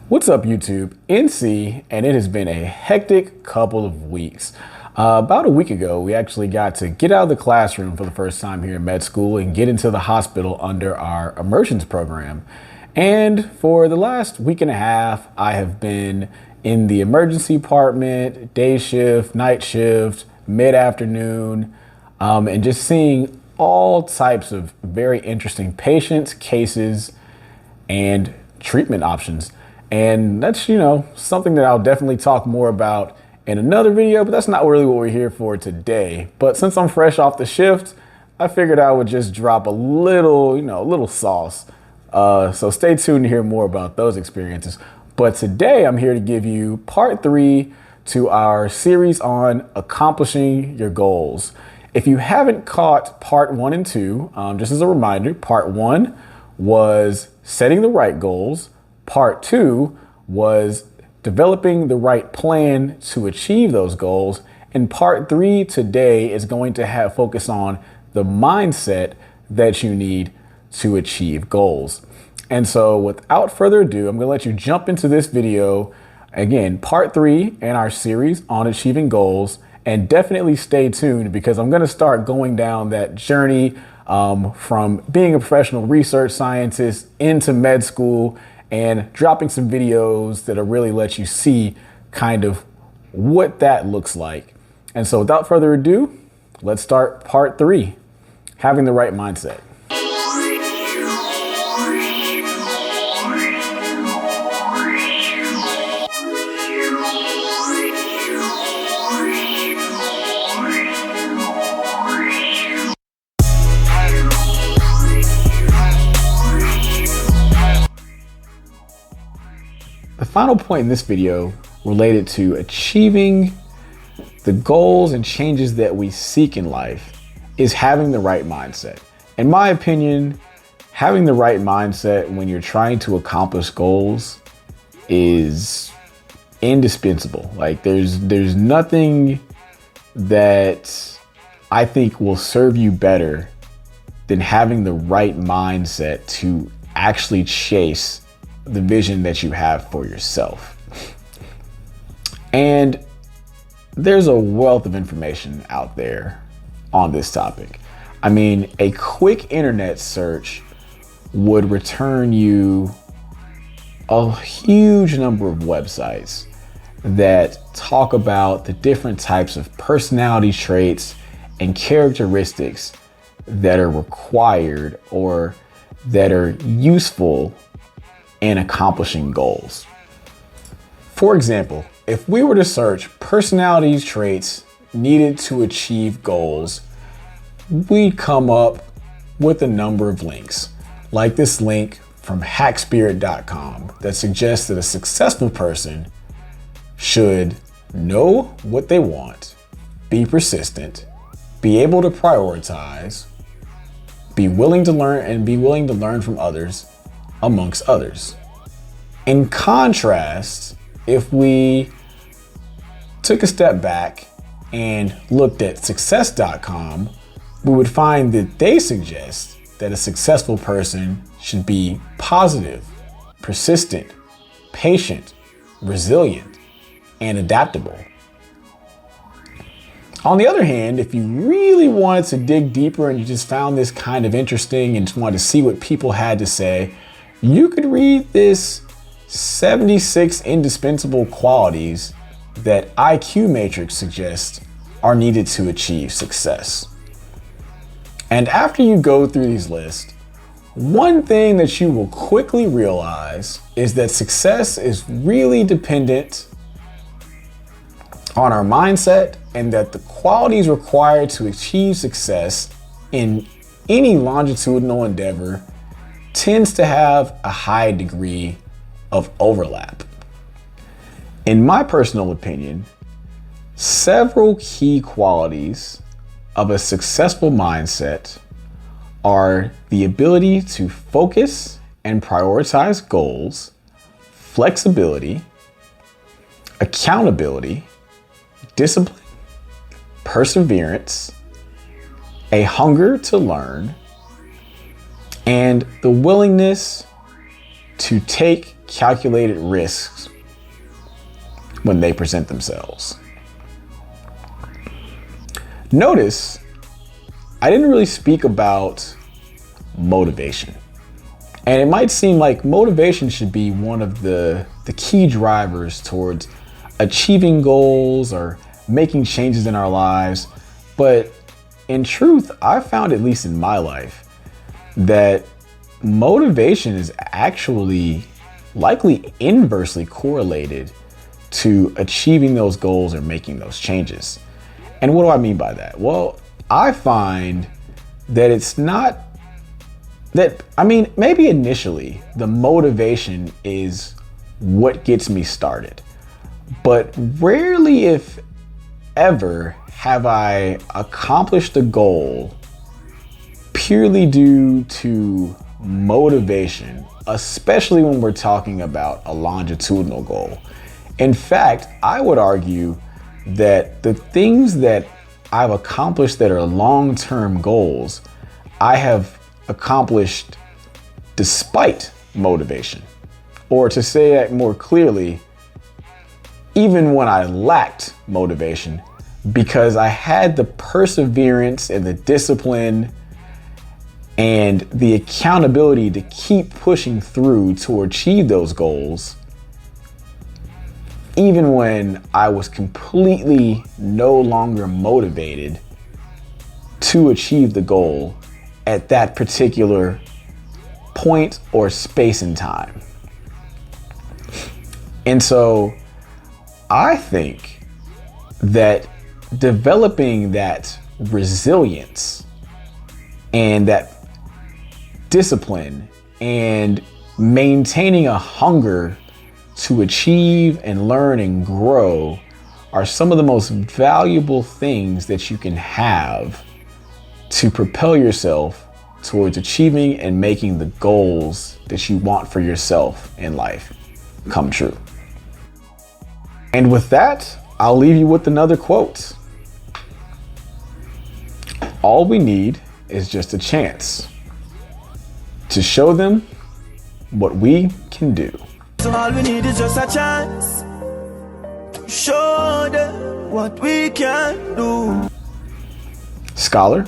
What's up, YouTube? NC, and it has been a hectic couple of weeks. About a week ago, we actually got to get out of the classroom for the first time here in med school and get into the hospital under our immersions program. And for the last week and a half, I have been in the emergency department, day shift, night shift, mid-afternoon, and just seeing all types of very interesting patients, cases, and treatment options. And that's, something that I'll definitely talk more about in another video, but that's not really what we're here for today. But since I'm fresh off the shift, I figured I would just drop a little sauce. So stay tuned to hear more about those experiences. But today I'm here to give you part 3 to our series on accomplishing your goals. If you haven't caught part 1 and 2, just as a reminder, part 1 was setting the right goals. Part 2 was developing the right plan to achieve those goals. And part 3 today is going to focus on the mindset that you need to achieve goals. And so without further ado, I'm going to let you jump into this video. Again, part 3 in our series on achieving goals. And definitely stay tuned because I'm going to start going down that journey from being a professional research scientist into med school and dropping some videos that'll really let you see kind of what that looks like. And so without further ado, let's start part 3, having the right mindset. The final point in this video related to achieving the goals and changes that we seek in life is having the right mindset. In my opinion, having the right mindset when you're trying to accomplish goals is indispensable. Like there's nothing that I think will serve you better than having the right mindset to actually chase the vision that you have for yourself. And there's a wealth of information out there on this topic. I mean, a quick internet search would return you a huge number of websites that talk about the different types of personality traits and characteristics that are required or that are useful in accomplishing goals. For example, if we were to search personality traits needed to achieve goals, we'd come up with a number of links, like this link from hackspirit.com that suggests that a successful person should know what they want, be persistent, be able to prioritize, be willing to learn from others, amongst others. In contrast, if we took a step back and looked at success.com, we would find that they suggest that a successful person should be positive, persistent, patient, resilient, and adaptable. On the other hand, if you really wanted to dig deeper and you just found this kind of interesting and just wanted to see what people had to say, you could read this 76 indispensable qualities that IQ Matrix suggests are needed to achieve success. And after you go through these lists, one thing that you will quickly realize is that success is really dependent on our mindset, and that the qualities required to achieve success in any longitudinal endeavor tends to have a high degree of overlap. In my personal opinion, several key qualities of a successful mindset are the ability to focus and prioritize goals, flexibility, accountability, discipline, perseverance, a hunger to learn, and the willingness to take calculated risks when they present themselves. Notice I didn't really speak about motivation. And it might seem like motivation should be one of the key drivers towards achieving goals or making changes in our lives. But in truth, I've found, at least in my life, that motivation is actually likely inversely correlated to achieving those goals or making those changes. And what do I mean by that? Well, I find that it's not that, maybe initially the motivation is what gets me started, but rarely, if ever, have I accomplished a goal purely due to motivation, especially when we're talking about a longitudinal goal. In fact, I would argue that the things that I've accomplished that are long-term goals, I have accomplished despite motivation. Or to say that more clearly, even when I lacked motivation, because I had the perseverance and the discipline and the accountability to keep pushing through to achieve those goals, even when I was completely no longer motivated to achieve the goal at that particular point or space in time. And so I think that developing that resilience and that discipline and maintaining a hunger to achieve and learn and grow are some of the most valuable things that you can have to propel yourself towards achieving and making the goals that you want for yourself in life come true. And with that, I'll leave you with another quote. All we need is just a chance to show them what we can do. So all we need is just a chance to show them what we can do. Scholar,